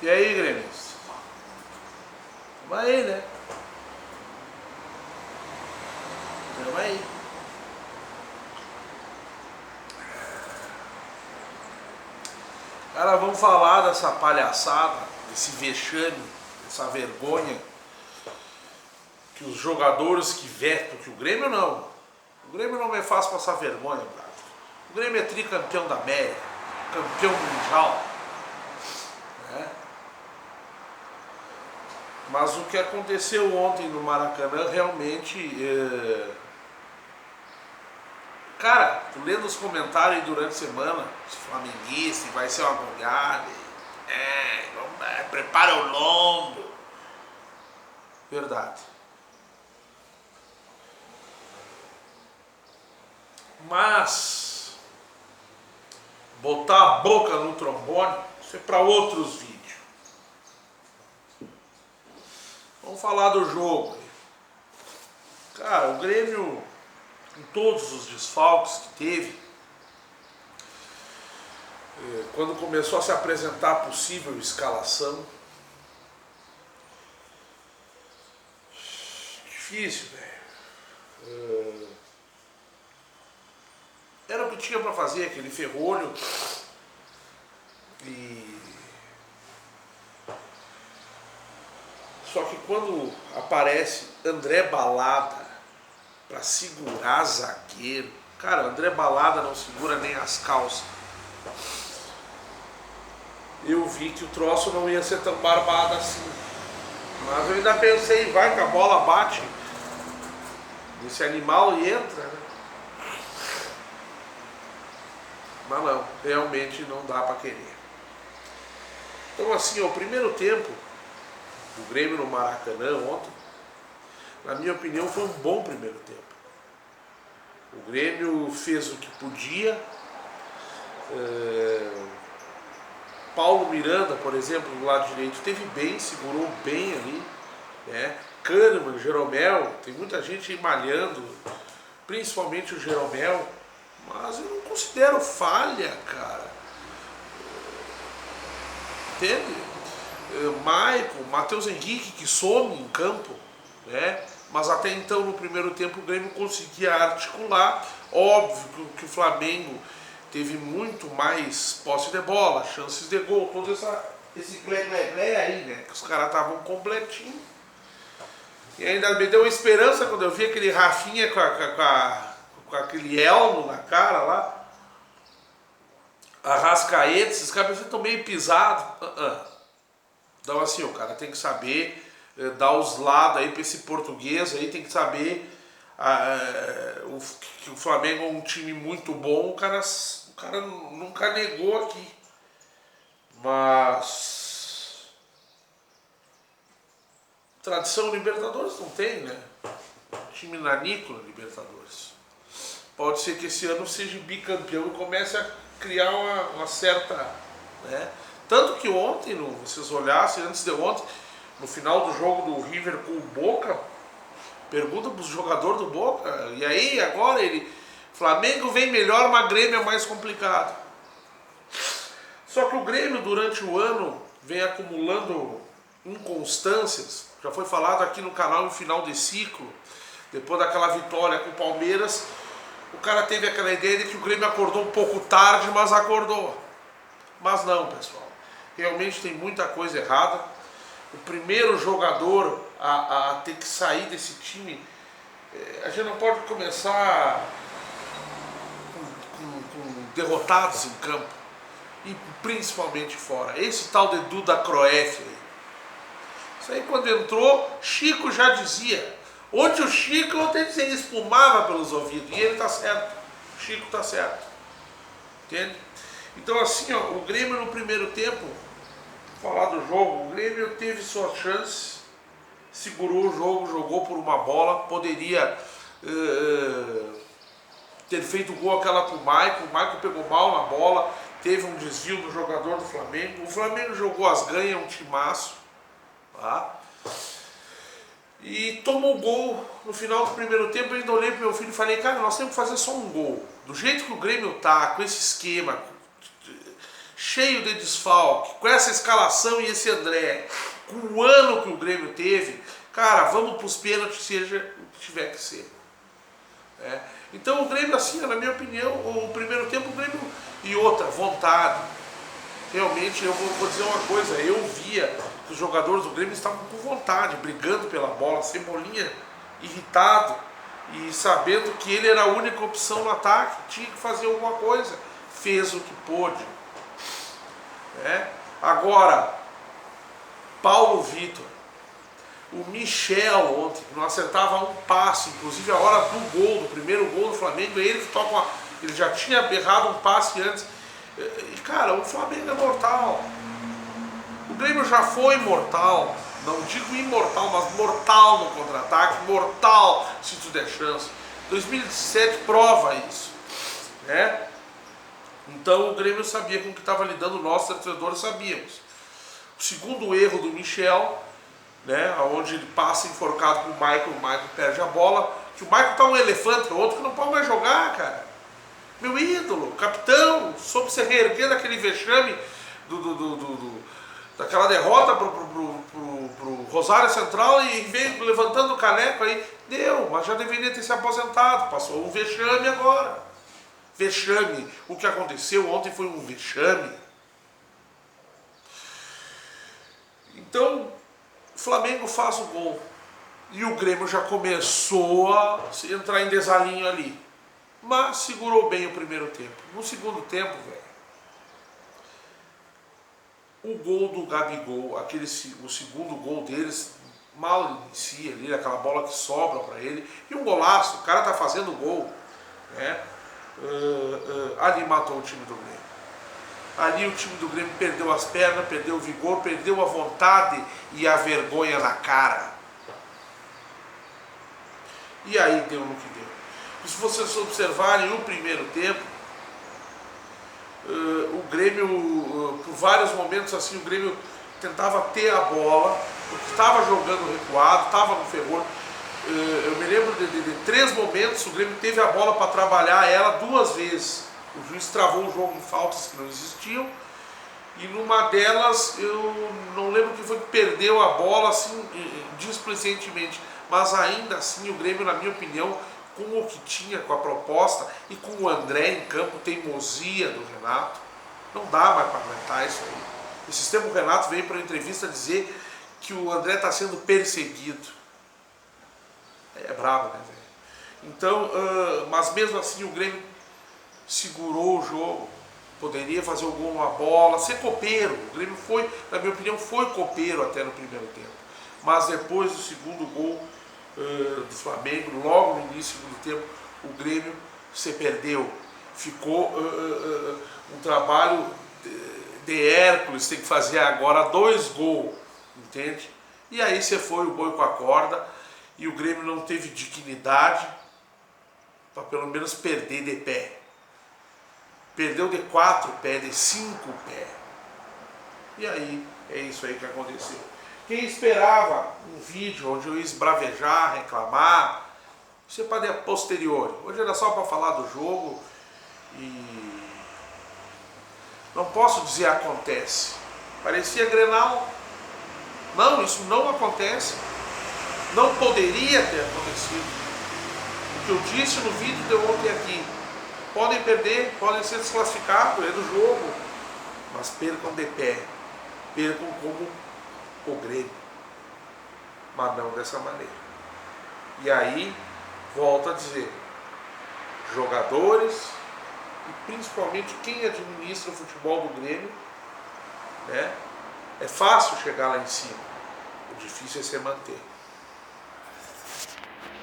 E aí, Grêmio? Tamo aí, né? Tamo aí. Cara, vamos falar dessa palhaçada, desse vexame, dessa vergonha que os jogadores que vetam, que o Grêmio não. O Grêmio não me faz passar vergonha, cara. O Grêmio é tricampeão da América, campeão mundial. Né? Mas o que aconteceu ontem no Maracanã realmente... Cara, tu lendo os comentários aí durante a semana, os flamenguistas, vai ser uma goleada, prepara o lombo. Verdade. Mas botar a boca no trombone, isso é para outros vídeos. Vamos falar do jogo. Cara, o Grêmio, com todos os desfalques que teve, quando começou a se apresentar a possível escalação, difícil, velho. Era o que tinha para fazer, aquele ferrolho. Só que quando aparece André Balada para segurar zagueiro, cara, André Balada não segura nem as calças. Eu vi que o troço não ia ser tão barbado assim. Mas eu ainda pensei, vai que a bola bate nesse animal e entra, né? Mas não, realmente não dá para querer. Então assim, o primeiro tempo do Grêmio no Maracanã ontem, na minha opinião, foi um bom primeiro tempo. O Grêmio fez o que podia. Paulo Miranda, por exemplo, do lado direito, esteve bem, segurou bem ali. Né? Kahneman, Jeromel, tem muita gente aí malhando, principalmente o Jeromel, mas eu não considero falha, cara. Entende? Maicon, Matheus Henrique, que some em campo, né? Mas até então no primeiro tempo o Grêmio conseguia articular. Óbvio que o Flamengo teve muito mais posse de bola, chances de gol, todo esse glé aí, né? Que os caras estavam completinhos. E ainda me deu esperança quando eu vi aquele Rafinha com aquele elmo na cara lá. Arrascaeta, esses caras estão meio pisados. Então assim, o cara tem que saber dar os lados aí para esse português aí, tem que saber que o Flamengo é um time muito bom, o cara nunca negou aqui. Mas tradição Libertadores não tem, né? Time nanícola Libertadores. Pode ser que esse ano seja bicampeão e comece a criar uma certa... Né? Tanto que ontem, vocês olhassem, antes de ontem, no final do jogo do River com o Boca, pergunta para os jogadores do Boca, e aí agora Flamengo vem melhor, mas Grêmio é mais complicado. Só que o Grêmio durante o ano vem acumulando inconstâncias, já foi falado aqui no canal em final de ciclo, depois daquela vitória com o Palmeiras, o cara teve aquela ideia de que o Grêmio acordou um pouco tarde, mas acordou. Mas não, pessoal. Realmente tem muita coisa errada. O primeiro jogador a ter que sair desse time, a gente não pode começar com derrotados em campo. E principalmente fora. Esse tal de Duda Croef aí. Isso aí quando entrou, Chico já dizia. Onde o Chico, ele espumava pelos ouvidos. E ele tá certo. O Chico tá certo. Entende? Então assim, ó, o Grêmio no primeiro tempo, falar do jogo, o Grêmio teve sua chance, segurou o jogo, jogou por uma bola, poderia ter feito gol aquela com o Maicon pegou mal na bola, teve um desvio do jogador do Flamengo, o Flamengo jogou as ganhas, um timaço, tá? E tomou gol no final do primeiro tempo. Eu ainda olhei pro meu filho e falei, cara, nós temos que fazer só um gol. Do jeito que o Grêmio tá, com esse esquema, cheio de desfalque, com essa escalação e esse André, com o ano que o Grêmio teve, cara, vamos para os pênaltis, seja o que tiver que ser. Então o Grêmio, assim, na minha opinião, o primeiro tempo o Grêmio, e outra, vontade. Realmente, eu vou dizer uma coisa, eu via que os jogadores do Grêmio estavam com vontade, brigando pela bola, Cebolinha irritado e sabendo que ele era a única opção no ataque, tinha que fazer alguma coisa, fez o que pôde. Agora, Paulo Vitor, o Michel ontem, que não acertava um passe, inclusive a hora do gol, do primeiro gol do Flamengo, ele que toca ele já tinha errado um passe antes. E cara, o Flamengo é mortal. O Grêmio já foi mortal, não digo imortal, mas mortal no contra-ataque, mortal se tu der chance. 2017 prova isso, Então o Grêmio sabia com o que estava lidando, nós torcedores sabíamos. O segundo erro do Michel, onde ele passa enforcado com o Michael perde a bola, que o Michael tá um elefante, outro que não pode mais jogar, cara. Meu ídolo, capitão, soube se reerguer daquele vexame daquela derrota pro Rosário Central e veio levantando o caneco aí. Deu, mas já deveria ter se aposentado, passou um vexame agora. Vexame, o que aconteceu ontem foi um vexame. Então, o Flamengo faz o gol e o Grêmio já começou a entrar em desalinho ali, mas segurou bem o primeiro tempo. No segundo tempo, o gol do Gabigol, o segundo gol deles, mal inicia ali, aquela bola que sobra para ele, e um golaço, o cara tá fazendo gol, ali matou o time do Grêmio. Ali o time do Grêmio perdeu as pernas, perdeu o vigor, perdeu a vontade e a vergonha na cara. E aí deu no que deu. E se vocês observarem o primeiro tempo, o Grêmio, por vários momentos assim, o Grêmio tentava ter a bola, porque estava jogando recuado, estava no ferrolho. Eu me lembro de 3 momentos, o Grêmio teve a bola para trabalhar ela 2 vezes. O juiz travou o jogo em faltas que não existiam, e numa delas, eu não lembro que foi que perdeu a bola assim, displicentemente, mas ainda assim o Grêmio, na minha opinião, com o que tinha, com a proposta e com o André em campo, teimosia do Renato, não dá mais para aguentar isso aí. Esse tempo o Renato veio para a entrevista dizer que o André está sendo perseguido. É brabo, né, velho? Então, mas mesmo assim o Grêmio segurou o jogo, poderia fazer o gol numa bola, ser copeiro. O Grêmio foi, na minha opinião, foi copeiro até no primeiro tempo. Mas depois do segundo gol do Flamengo, logo no início do segundo tempo, o Grêmio se perdeu. Ficou um trabalho de Hércules, tem que fazer agora 2 gols, entende? E aí você foi o boi com a corda, e o Grêmio não teve dignidade para pelo menos perder de pé. Perdeu de 4 pés, de 5 pés. E aí, é isso aí que aconteceu. Quem esperava um vídeo onde eu ia esbravejar, reclamar, isso é para posteriori. Hoje era só para falar do jogo e não posso dizer acontece. Parecia Grenal. Não, isso não acontece. Não poderia ter acontecido. O que eu disse no vídeo de ontem aqui, podem perder, podem ser desclassificados, é do jogo, mas percam de pé, percam como o Grêmio, mas não dessa maneira. E aí, volto a dizer, jogadores e principalmente quem administra o futebol do Grêmio, é fácil chegar lá em cima, o difícil é se manter.